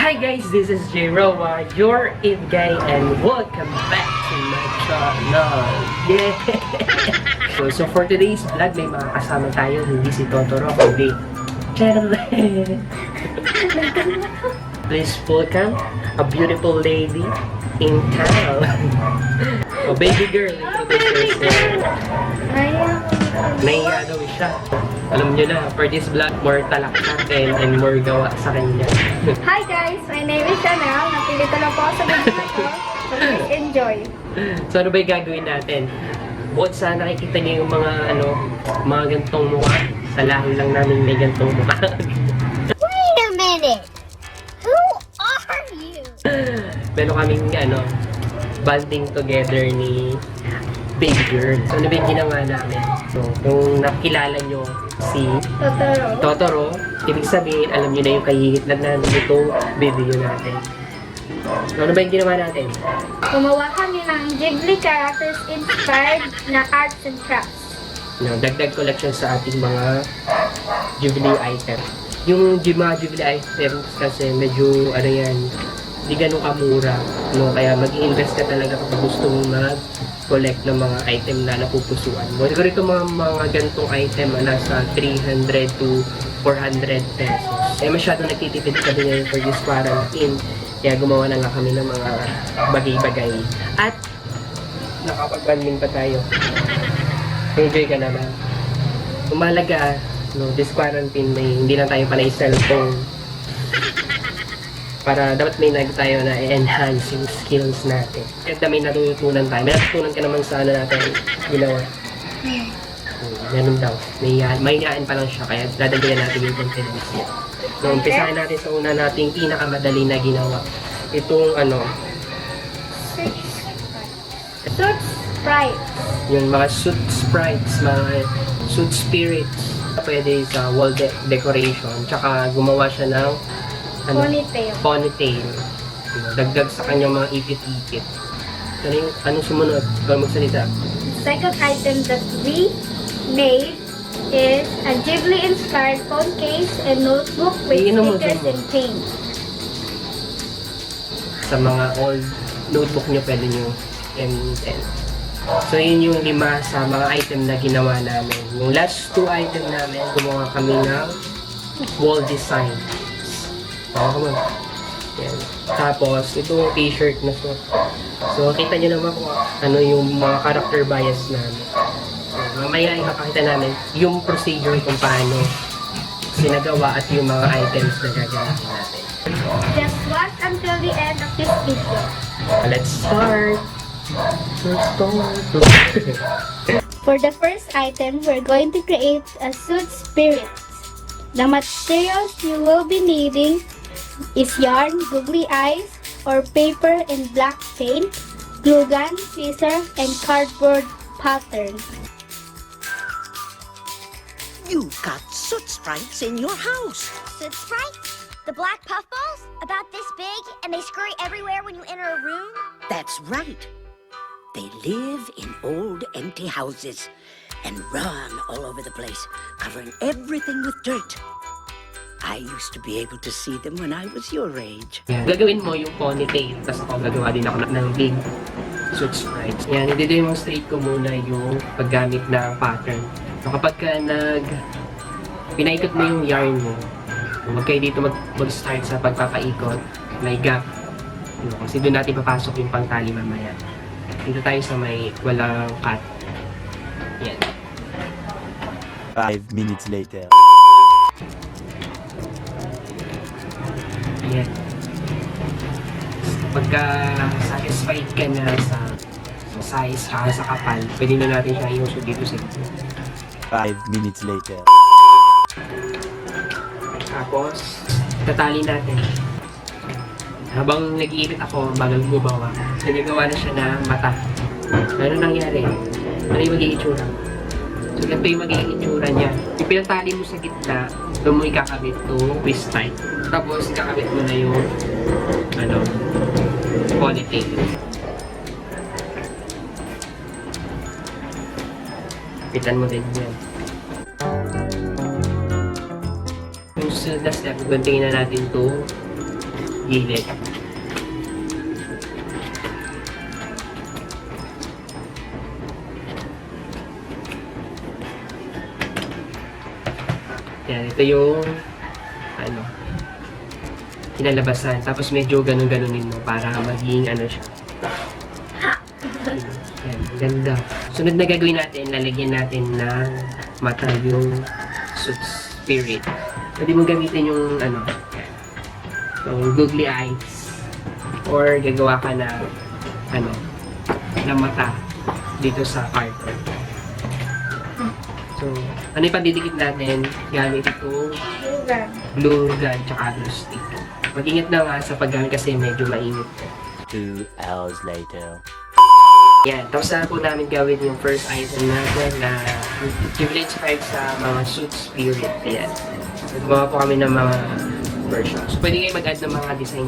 Hi guys, this is J Roa, your it guy, and welcome back to my channel. Yeah! So for today's vlog, may mga kasama tayo, hindi si Totoro, kundi Charlie. Please welcome a beautiful lady in town. A baby girl, introduce yourself. Nahiya daw siya. Alam nyo na, for this vlog, more talak sa akin and more gawa sa kanya. Hi guys! My name is Chanel. Napilito lang po ako sa video na to. So please enjoy. So ano ba yung gagawin natin? Bukod sa nakikita niyo yung mga gantong mukha, sa lahi lang namin may gantong mukha. Wait a minute! Who are you? Meron kaming banding together ni baby girl. So ano ba yung ginawa namin? So, kung nakilala nyo si Totoro, ibig sabihin, alam nyo na yung kahihitlan namin itong video natin. So, ano ba yung ginawa natin? Gumawa kami ng Ghibli Characters inspired na arts and crafts. Dagdag collection sa ating mga Ghibli items. Yung mga Ghibli items kasi medyo, hindi ganun kamura. Kaya mag-i-invest ka talaga kapag gusto mong mag-collect ng mga item na napupusuan mo. Siguro itong mga ganitong item nasa 300 to 400 pesos. Eh masyado nagtitipid kami ngayon for this quarantine. Kaya gumawa na nga kami ng mga bagay-bagay. At nakapag-banding pa tayo. Enjoy ka naman. Umalaga, this quarantine hindi na tayo panay cellphone. Para dapat may tayo na i-enhance yung skills natin. At may natutunan tayo. May natutunan ka naman sa natin ginawa. Ganun daw. May hiyaan pa lang siya, kaya dadagdagan natin yung confidence niya. So, umpisahan natin sa una nating pinakamadali na ginawa. Itong Suit sprites. yung mga suit sprites, mga suit spirits. Pwede sa wall decoration. Tsaka gumawa siya ng ponytail. Dagdag sa kanyang mga ipit-ipit. Anong sumunod? Ikaw magsalita. Second item that we made is a Ghibli-inspired phone case and notebook with stickers and paint. Sa mga old notebook nyo, pwede nyo M10. So, yun yung 5 sa mga item na ginawa namin. Yung last 2 item namin, gumawa kami ng wall design. Come on. Yan. Tapos, itong t-shirt na suot. So, kita nyo naman kung ano yung mga character bias namin. So, mamaya ipapakita namin yung procedure kung paano sinagawa at yung mga items na gagawin natin. Just watch until the end of this video. Let's start! For the first item, we're going to create a suit spirit. The materials you will be needing is yarn, googly eyes, or paper and black paint, glue gun, scissor, and cardboard pattern. You've got soot sprites in your house. Soot sprites? The black puffballs? About this big, and they scurry everywhere when you enter a room? That's right. They live in old empty houses and run all over the place, covering everything with dirt. I used to be able to see them when I was your age. Yan. Gagawin mo yung ponytail, tapos ako gagawa din ako ng big suit sprites. Yan, i-demonstrate ko muna yung paggamit ng pattern. So kapag ka pinaikot mo yung yarn mo, huwag kayo dito mag-start sa pagpapaikot, may gap. Kasi doon natin papasok yung pangtali mamaya. Dito tayo sa may walang cut. Yan. 5 minutes later. Ayan. Pagka satisfied ka na sa size at sa kapal, pwede na natin siya i-usod dito sa ito. 5 minutes later. Tapos, tatali natin. Habang nag-iipit ako, bagal gumawa, nagagawa na siya ng mata. Ano nangyari? Ano yung magiging itsura? So, ganito yung magiging itsura niya. Yung pinatali mo sa gitna, doon mo ikakabit to twist type. Tapos, ikakabit mo na yung ponytail. Pitan mo din yan. Yung susunod na step, gantiin na natin to gilid. Yan, ito yung ano, kinalabasan. Tapos medyo ganun-ganunin mo para maging ano siya. Yan, ganda. Sunod na gagawin natin, lalagyan natin ng mata yung suit spirit. Pwede mo gamitin yung ano, yung googly eyes. Or gagawa ka na ano, ng mata dito sa carton. So, ano yung pandidikit natin? Gamit itong glue gun tsaka glue stick. Mag-ingat na nga sa paggamit kasi medyo mainit. 2 hours later. Yan, tapos na po namin gawin yung first item natin na Ghibli inspired sa mga suit spirit. Yan. Gumawa po kami ng mga versions. So, pwede kayo mag-add ng mga design.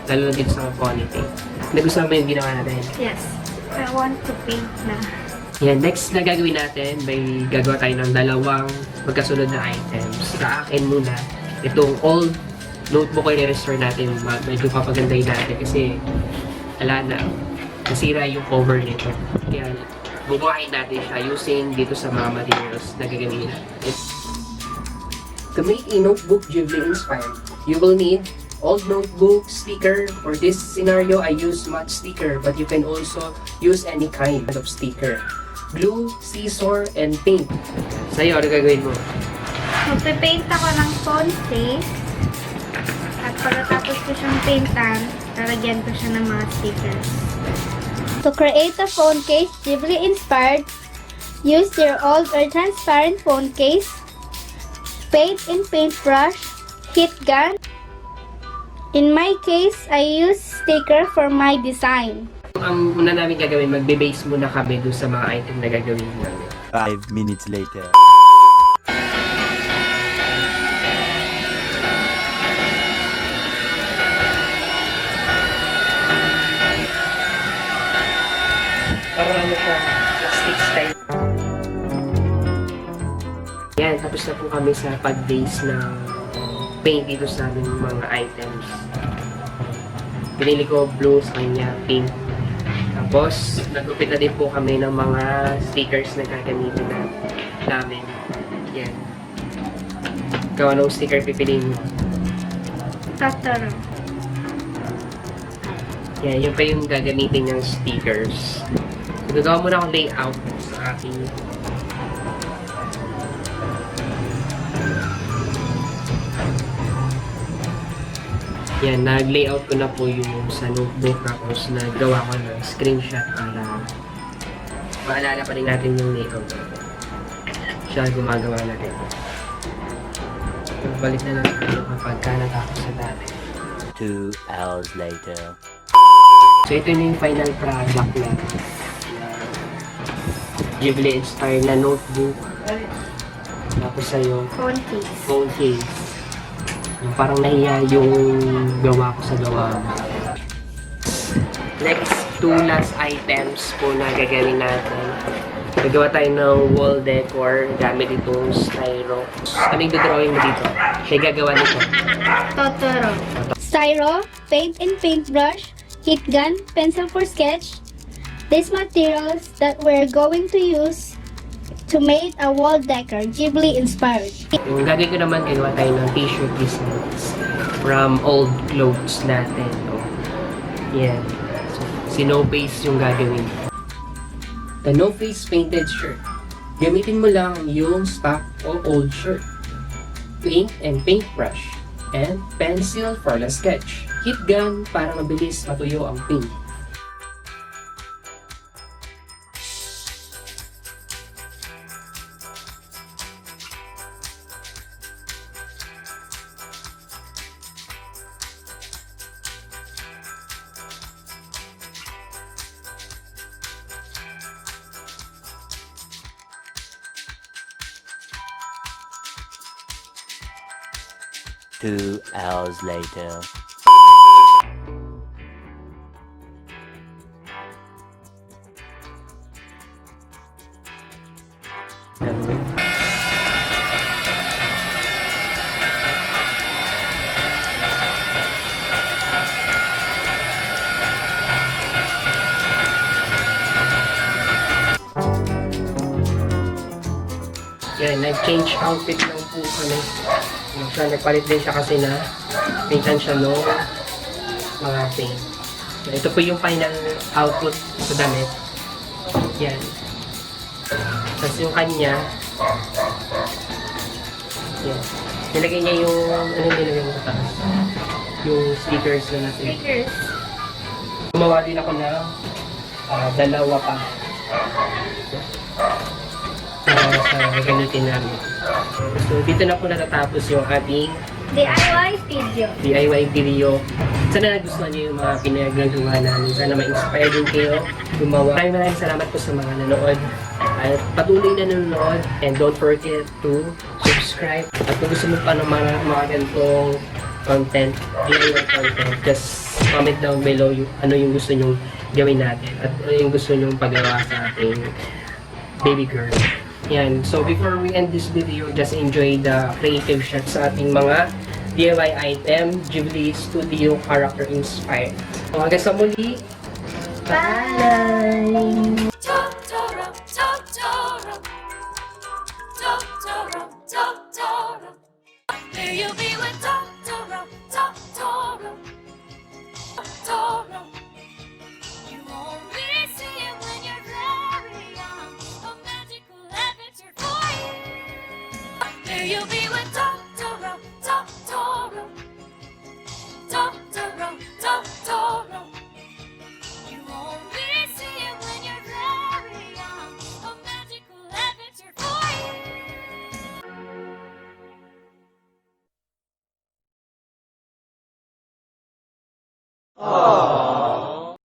Lalo na dito sa mga ponytail. Nagustuhan mo yung ginawa natin? Yes. I want to paint na. Yan, next na gagawin natin, may gagawa tayo ng dalawang magkasunod na items. Sa akin muna, itong old notebook ay i-restore natin. Medyo papagandahin natin kasi ala na, nasira yung cover nito. Kaya bubuhayin natin siya using dito sa mga materials na gagamitin natin. To make a notebook Ghibli inspired, you will need old notebook, sticker. For this scenario, I use matte sticker, but you can also use any kind of sticker. Glue, scissor, and paint. Sa'yo, ano gagawin mo? Magpe-paint ako ng phone case. At pagkatapos ko siyang paintan, lalagyan ko siya ng mga stickers. To create a phone case Ghibli inspired, use your old or transparent phone case, paint in paintbrush, heat gun. In my case, I use sticker for my design. Ang una namin gagawin, magbe-base muna kami doon sa mga item na gagawin namin. 5 minutes later. Para ano siya, plastic style. Yan, tapos na po kami sa pag-base ng paint dito sa aming mga items. Pinili ko blue, sa kanya pink. Tapos, nagupit na din po kami ng mga stickers na gagamitin namin. Yan. Ikaw, anong sticker pipiliin mo? Totoro. Yan, yun pa yung gagamitin ng stickers. So, gagawa muna akong layout sa aking yan, nag-layout ko na po yung sa notebook tapos nagawa ko ng screenshot para maalala pa rin natin yung layout. Siya gumagawa natin. Balik na lang tayo kapag natapos sa dati. 2 hours later. So ito yung final product na Ghibli inspired na notebook. Tapos sa'yo, Phone case. phone case. Yung parang nahiya yung gawa ko sa gawa. Next, 2 last items po na gagawin natin. Gagawa tayo ng wall decor gamit itong styro. Ano yung drawing mo dito? Siya gagawa nito. Totoro. Styro, paint and paintbrush, heat gun, pencil for sketch. These materials that we're going to use to make a wall decor, Ghibli inspired. Yung gagawin ko naman, gagawa tayo ng t-shirt designs from old clothes natin. So, yan. So, si No Face yung gagawin. The No Face painted shirt. Gamitin mo lang yung stock o old shirt. Paint and paintbrush. And pencil for the sketch. Heat gun para mabilis matuyo ang paint. Two hours later. Yan, nag-change outfit lang po kami. So, nagpalit din siya kasi na pintan siya no mga thing. Ito po yung final output sa damit. Yan. Tapos yung kanya, yan. Nilagay niya yung, anong nilagay mo sa taas? Yung stickers na natin. Stickers. Gumawa din ako ng dalawa pa. Sa gagamitin namin. So, dito na po natatapos yung ating DIY video. DIY video. Sana nagustuhan niyo yung mga pinagagawa namin. Sana ma-inspire din kayo gumawa. Maraming salamat po sa mga nanood. At patuloy na nanonood. And don't forget to subscribe. At kung gusto mo pa ng mga ganitong content, DIY content, just comment down below yung, ano yung gusto nyo gawin natin. At ano yung gusto nyo pagawa sa ating baby girl. Yan. So, before we end this video, just enjoy the creative shots sa ating mga DIY item, Ghibli Studio character inspired. So, hanggang sa muli. Bye!